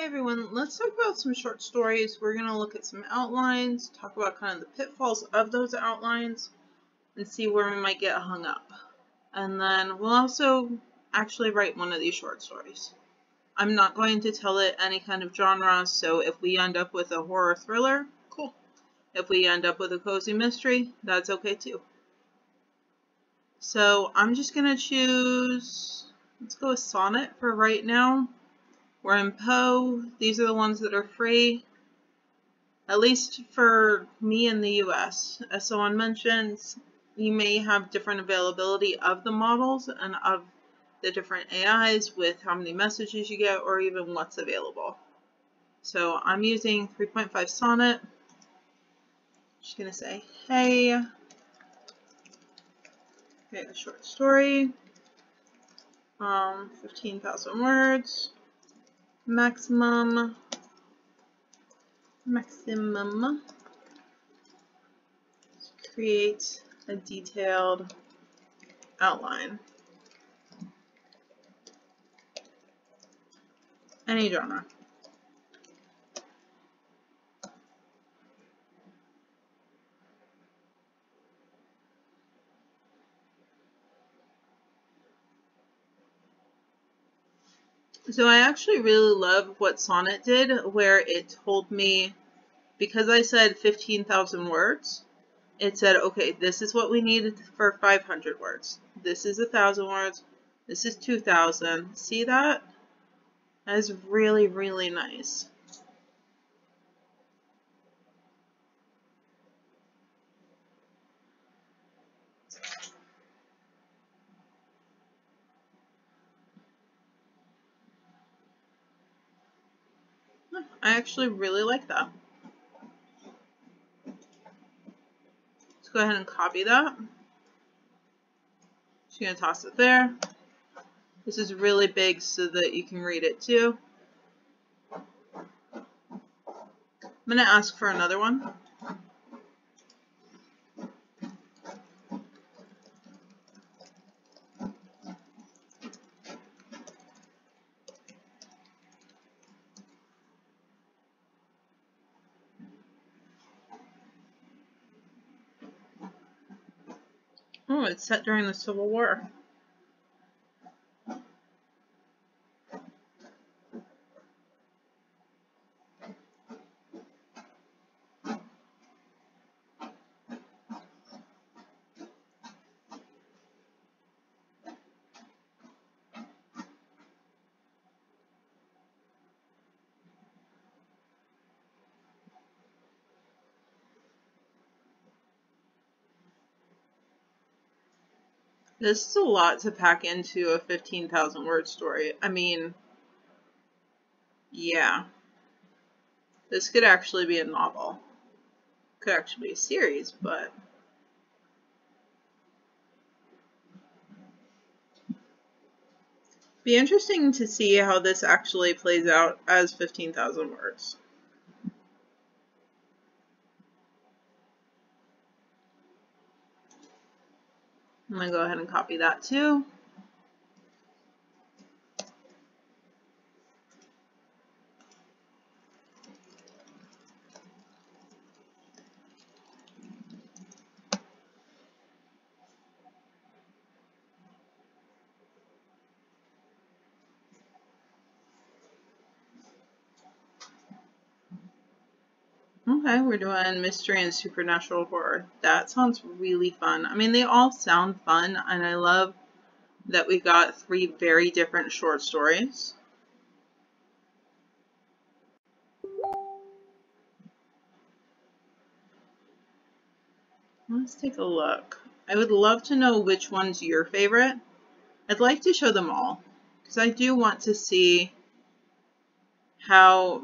Hey everyone, let's talk about some short stories. We're going to look at some outlines, talk about kind of the pitfalls of those outlines, and see where we might get hung up. And then we'll also actually write one of these short stories. I'm not going to tell it any kind of genre, so if we end up with a horror thriller, cool. If we end up with a cozy mystery, that's okay too. So I'm just going to choose, let's go with Sonnet for right now. We're in Poe. These are the ones that are free, at least for me in the US. As someone mentioned, you may have different availability of the models and of the different AIs with how many messages you get or even what's available. So I'm using 3.5 Sonnet. Just going to say, hey, okay, a short story, 15,000 words. Maximum create a detailed outline. Any genre. So I actually really love what Sonnet did, where it told me, because I said 15,000 words, it said, okay, this is what we needed for 500 words. This is 1,000 words. This is 2,000. See that? That is really, really nice. I actually really like that. Let's go ahead and copy that. Just going to toss it there. This is really big so that you can read it too. I'm going to ask for another one. Oh, it's set during the Civil War. This is a lot to pack into a 15,000 word story. I mean, yeah. This could actually be a novel. Could actually be a series, but be interesting to see how this actually plays out as 15,000 words. I'm going to go ahead and copy that too. Okay, we're doing mystery and supernatural horror. That sounds really fun. I mean, they all sound fun, and I love that we got 3 very different short stories. Let's take a look. I would love to know which one's your favorite. I'd like to show them all, because I do want to see how,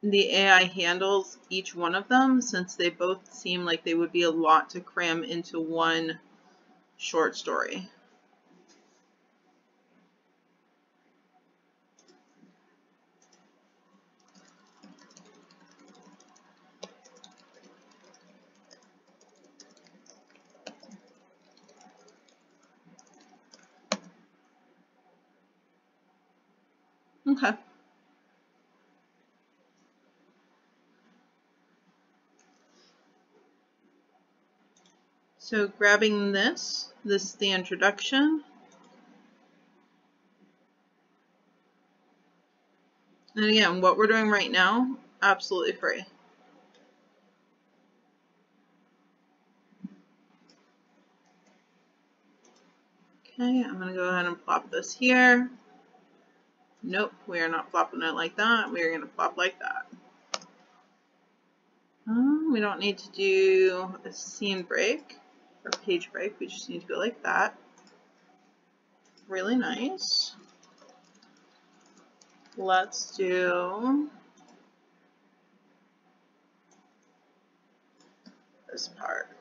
the AI handles each one of them, since they both seem like they would be a lot to cram into one short story. Okay. So grabbing this is the introduction. And again, what we're doing right now, absolutely free. Okay, I'm going to go ahead and plop this here. Nope, we are not plopping it like that. We are going to plop like that. We don't need to do a scene break or page break. We just need to go like that. Really nice. Let's do this part.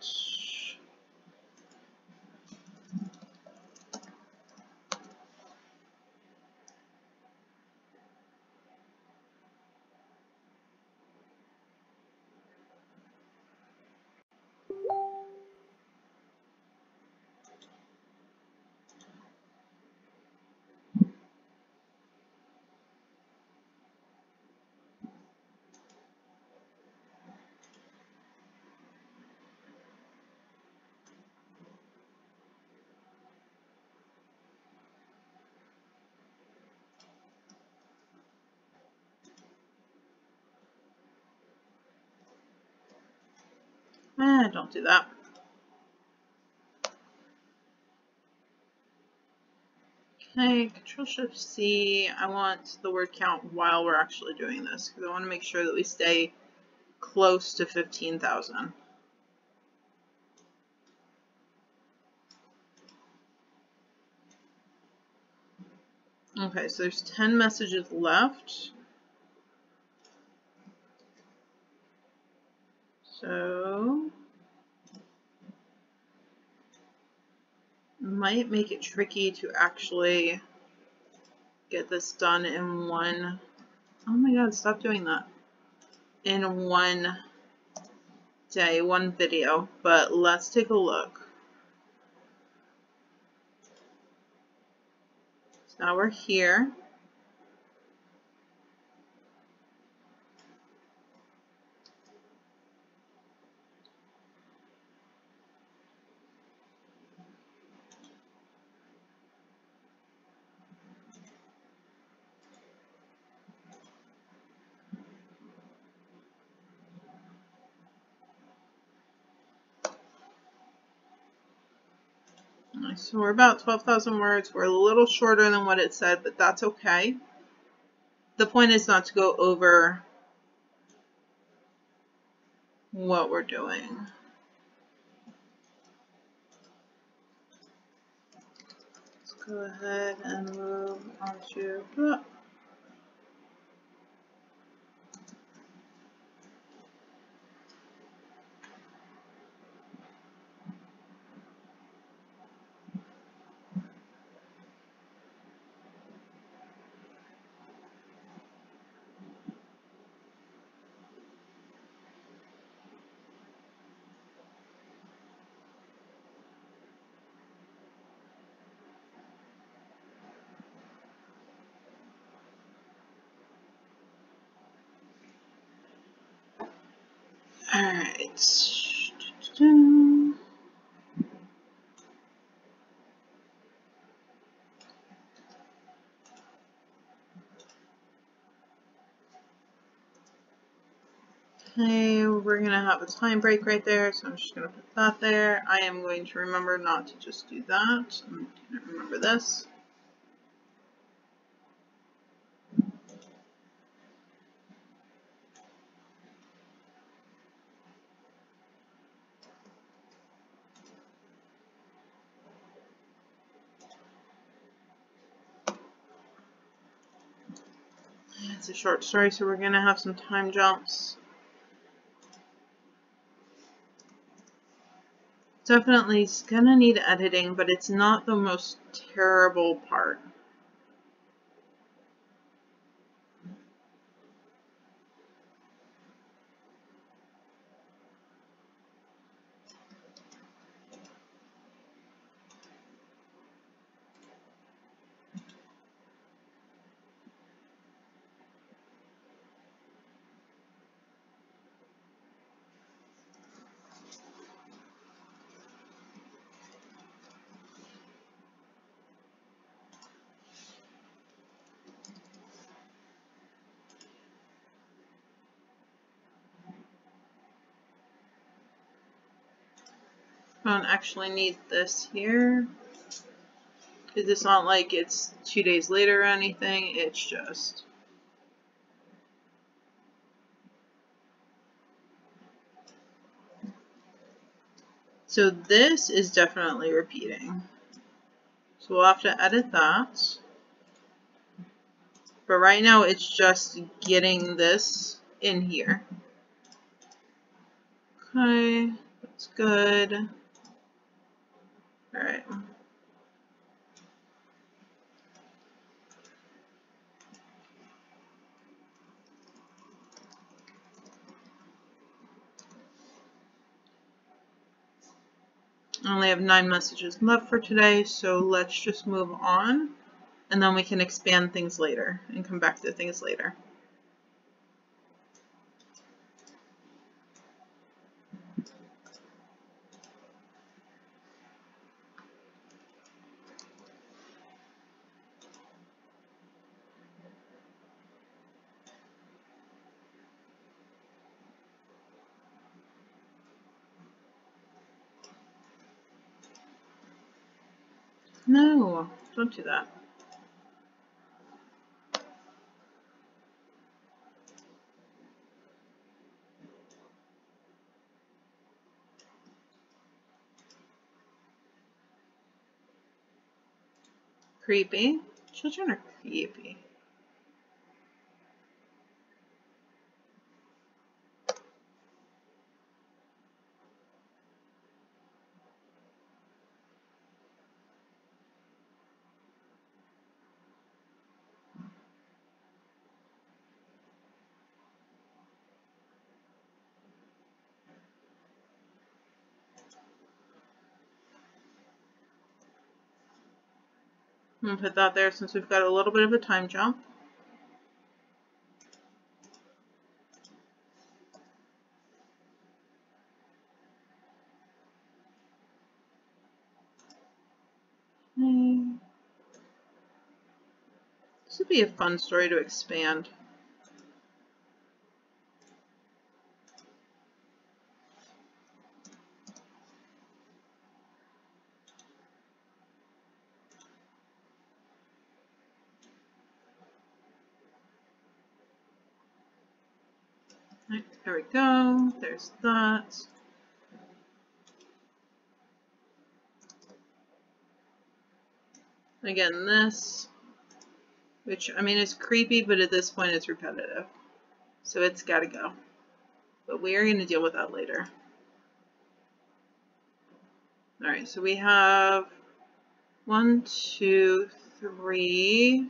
Don't do that. Okay, Control-Shift-C. I want the word count while we're actually doing this because I want to make sure that we stay close to 15,000. Okay, so there's 10 messages left. So might make it tricky to actually get this done in one. Oh my god, stop doing that. In one day, one video, but let's take a look. So now we're here. So we're about 12,000 words. We're a little shorter than what it said, but that's okay. The point is not to go over what we're doing. Let's go ahead and move on to... Alright. Okay, we're going to have a time break right there, so I'm just going to put that there. I am going to remember not to just do that. I'm going to remember this. It's a short story, so we're going to have some time jumps. Definitely it's going to need editing, but it's not the most terrible part. I don't actually need this here. Because it's not like it's 2 days later or anything, it's just... So this is definitely repeating. So we'll have to edit that. But right now it's just getting this in here. Okay, that's good. Alright. I only have 9 messages left for today, so let's just move on. And then we can expand things later and come back to things later. No, don't do that. Creepy. Children are creepy. I'm going to put that there since we've got a little bit of a time jump. This would be a fun story to expand. Right, there we go. There's that. Again, this, which, I mean, is creepy, but at this point it's repetitive. So it's got to go. But we are going to deal with that later. Alright, so we have 1, 2, 3,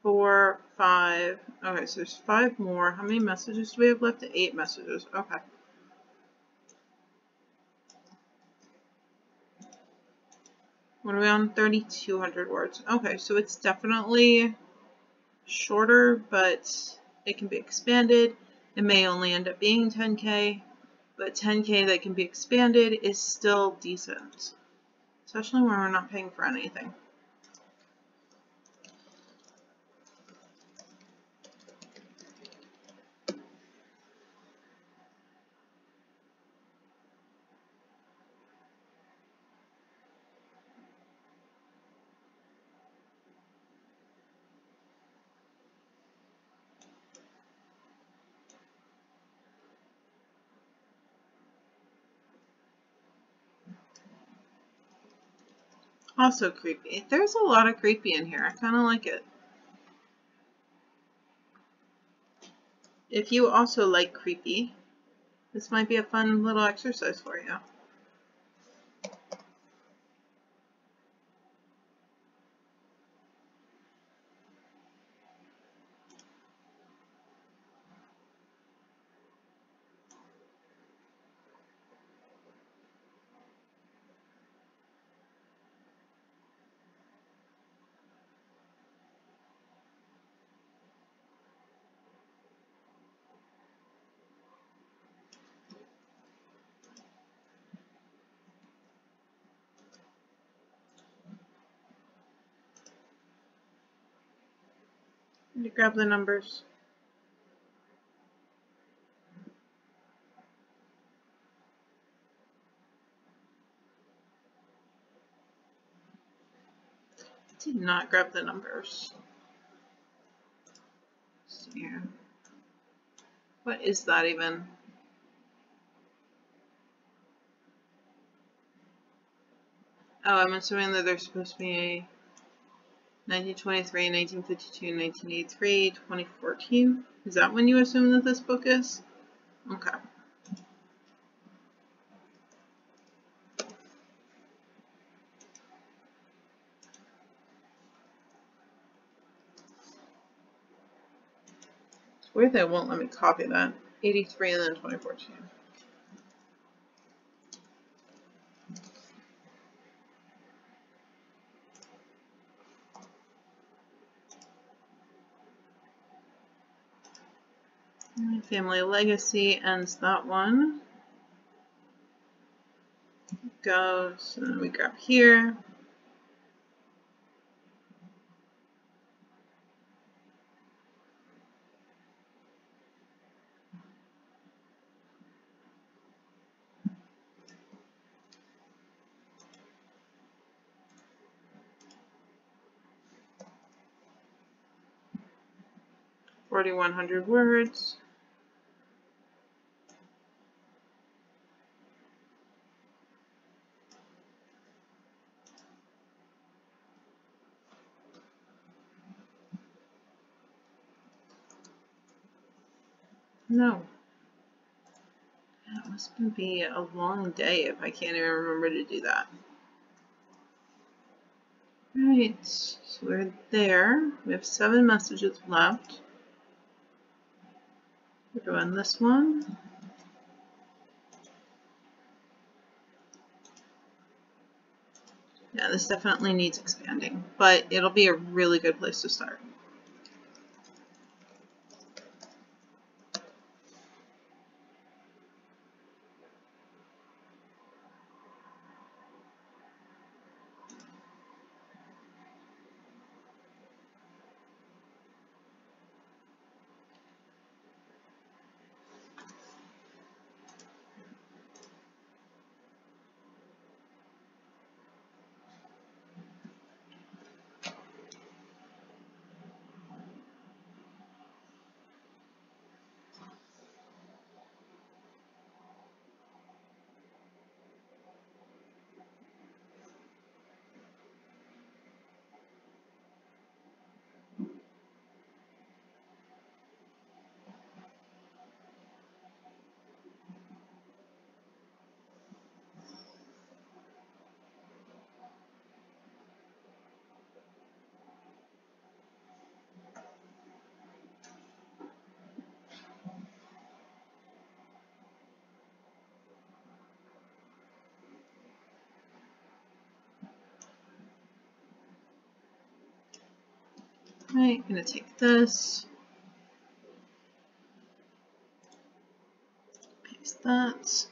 4, 5. Okay, so there's 5 more. How many messages do we have left? 8 messages. Okay. What are we on? 3,200 words. Okay, so it's definitely shorter, but it can be expanded. It may only end up being 10K, but 10K that can be expanded is still decent, especially when we're not paying for anything. Also creepy. There's a lot of creepy in here. I kind of like it. If you also like creepy, this might be a fun little exercise for you. You grab the numbers. did not grab the numbers. Let's see here. What is that even? Oh, I'm assuming that there's supposed to be 1923, 1952, 1983, 2014. Is that when you assume that this book is? Okay. It's weird that it won't let me copy that. 83 and then 2014. Family Legacy ends that one. Goes, and then we grab here. $4,100 words. No. That must be a long day if I can't even remember to do that. Right, so we're there. We have 7 messages left. We're doing this one. Yeah, this definitely needs expanding, but it'll be a really good place to start. Right, I'm gonna take this, paste that.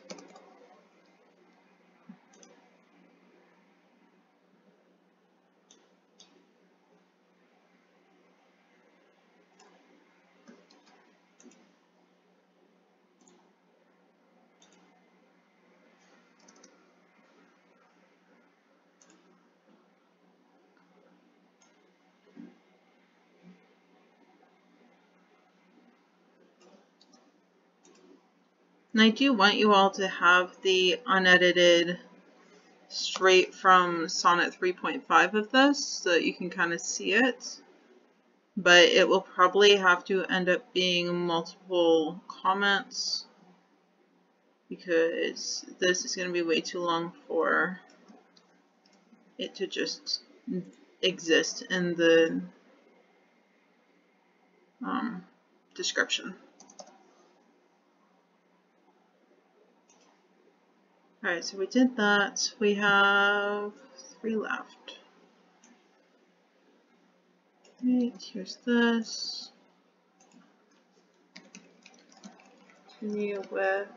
And I do want you all to have the unedited straight from Sonnet 3.5 of this so that you can kind of see it. But it will probably have to end up being multiple comments because this is going to be way too long for it to just exist in the description. Alright, so we did that. We have 3 left. Right, here's this. Continue with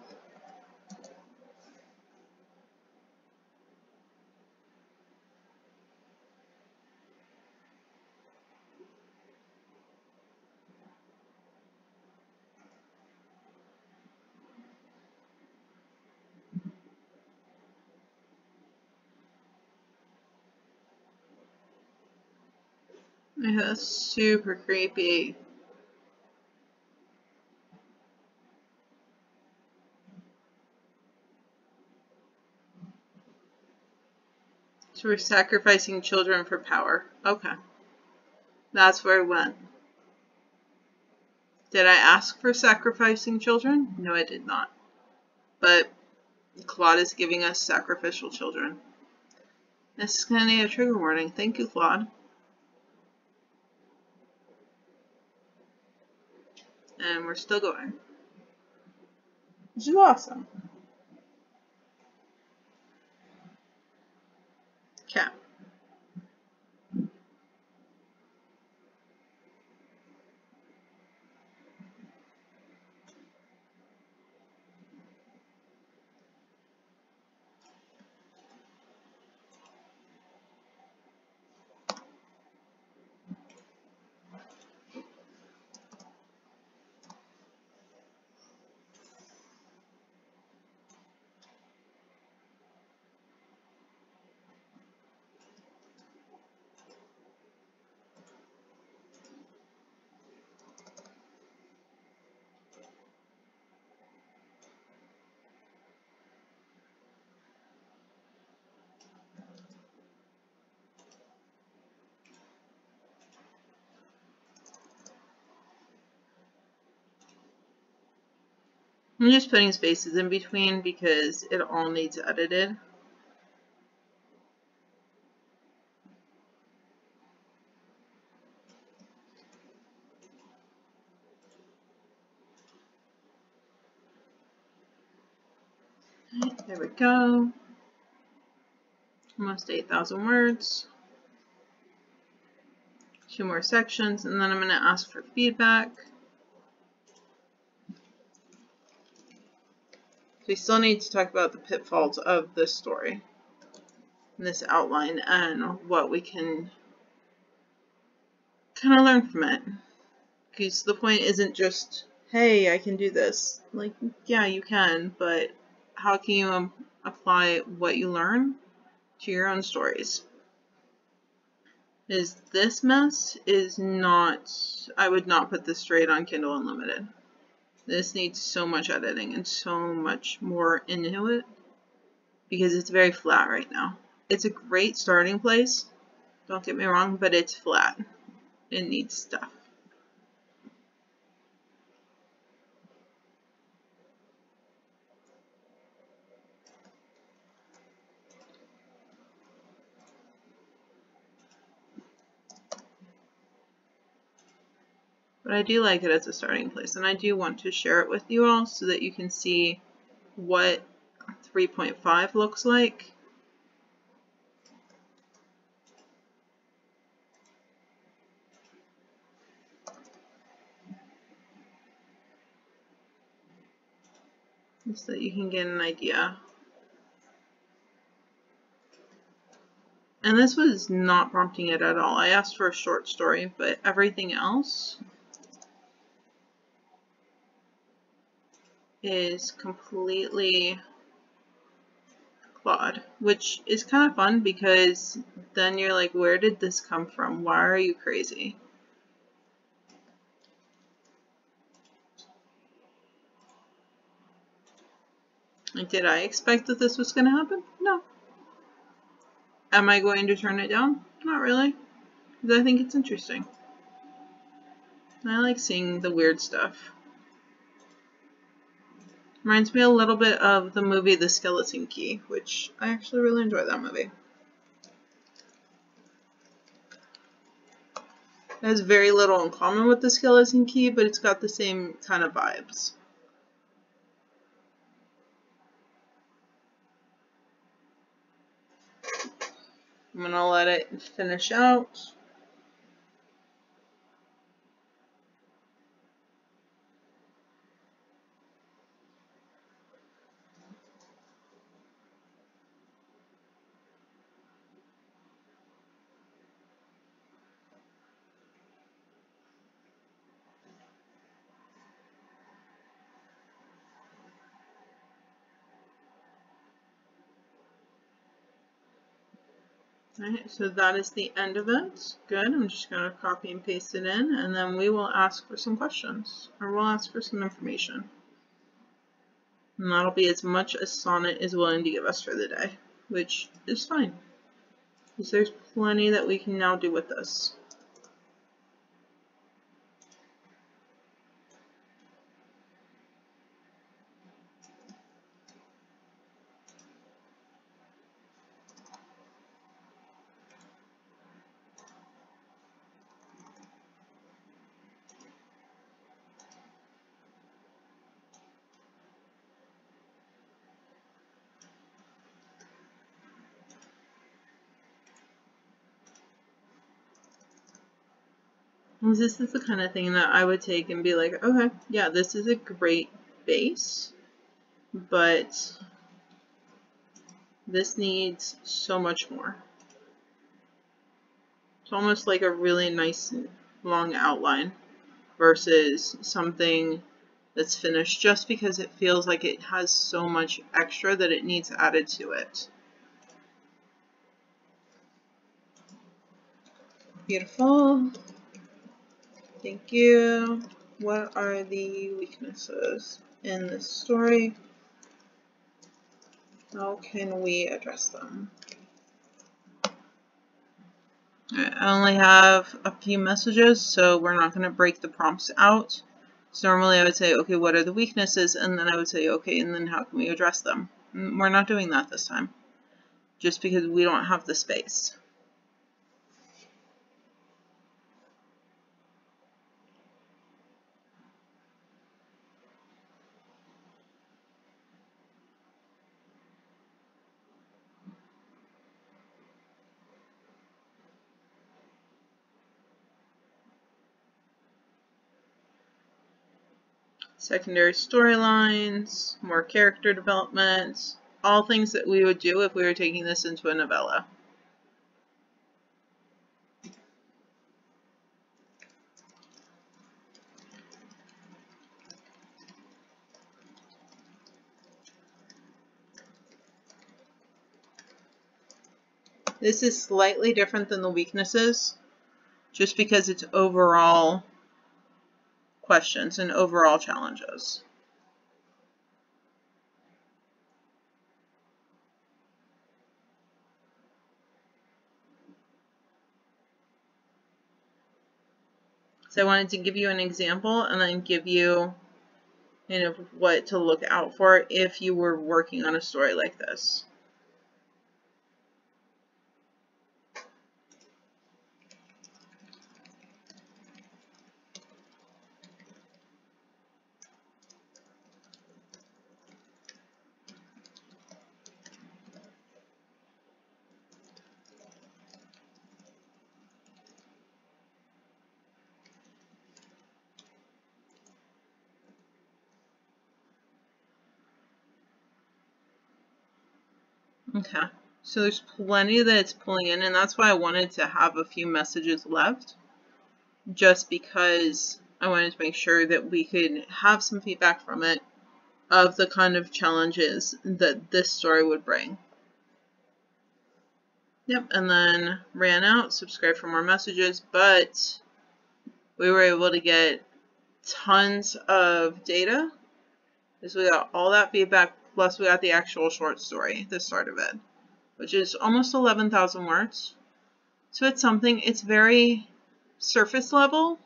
Yeah, that's super creepy. So we're sacrificing children for power. Okay. That's where I went. Did I ask for sacrificing children? No, I did not. But Claude is giving us sacrificial children. This is going to need a trigger warning. Thank you, Claude. And we're still going. Which is awesome. Okay. I'm just putting spaces in between because it all needs edited. There we go. Almost 8,000 words. 2 more sections, and then I'm going to ask for feedback. We still need to talk about the pitfalls of this story, this outline, and what we can kind of learn from it. Because the point isn't just, hey, I can do this. Like, yeah, you can, but how can you apply what you learn to your own stories? This mess is not, I would not put this straight on Kindle Unlimited. This needs so much editing and so much more into it because it's very flat right now. It's a great starting place, don't get me wrong, but it's flat. It needs stuff. But I do like it as a starting place, and I do want to share it with you all so that you can see what 3.5 looks like. So that you can get an idea. And this was not prompting it at all. I asked for a short story, but everything else is completely Claude, which is kind of fun because then you're like, where did this come from? Why are you crazy? Like, did I expect that this was going to happen? No. Am I going to turn it down? Not really, because I think it's interesting. I like seeing the weird stuff. Reminds me a little bit of the movie The Skeleton Key, which I actually really enjoy that movie. It has very little in common with The Skeleton Key, but it's got the same kind of vibes. I'm going to let it finish out. Alright, so that is the end of it. Good, I'm just going to copy and paste it in, and then we will ask for some questions, or we'll ask for some information. And that'll be as much as Sonnet is willing to give us for the day, which is fine, because there's plenty that we can now do with this. This is the kind of thing that I would take and be like, okay, yeah, this is a great base, but this needs so much more. It's almost like a really nice long outline versus something that's finished just because it feels like it has so much extra that it needs added to it. Beautiful. Thank you. What are the weaknesses in this story? How can we address them? Alright, I only have a few messages, so we're not going to break the prompts out. So normally I would say, okay, what are the weaknesses? And then I would say, okay, and then how can we address them? We're not doing that this time, just because we don't have the space. Secondary storylines, more character development, all things that we would do if we were taking this into a novella. This is slightly different than the weaknesses, just because it's overall questions and overall challenges. So I wanted to give you an example and then give you kind of what to look out for if you were working on a story like this. Okay, so there's plenty that it's pulling in, and that's why I wanted to have a few messages left, just because I wanted to make sure that we could have some feedback from it of the kind of challenges that this story would bring. Yep, and then ran out, subscribe for more messages, but we were able to get tons of data, because we got all that feedback, plus we got the actual short story, the start of it, which is almost 11,000 words. So it's something, it's very surface level,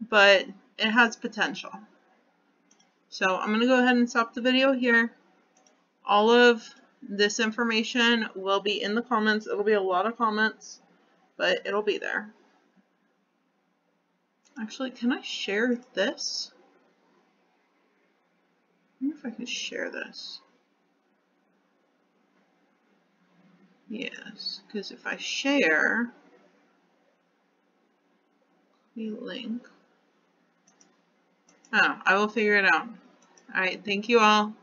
but it has potential. So I'm going to go ahead and stop the video here. All of this information will be in the comments. It'll be a lot of comments, but it'll be there. Actually, can I share this? I wonder if I can share this. Yes, because if I share the link, oh, I will figure it out. All right, thank you all.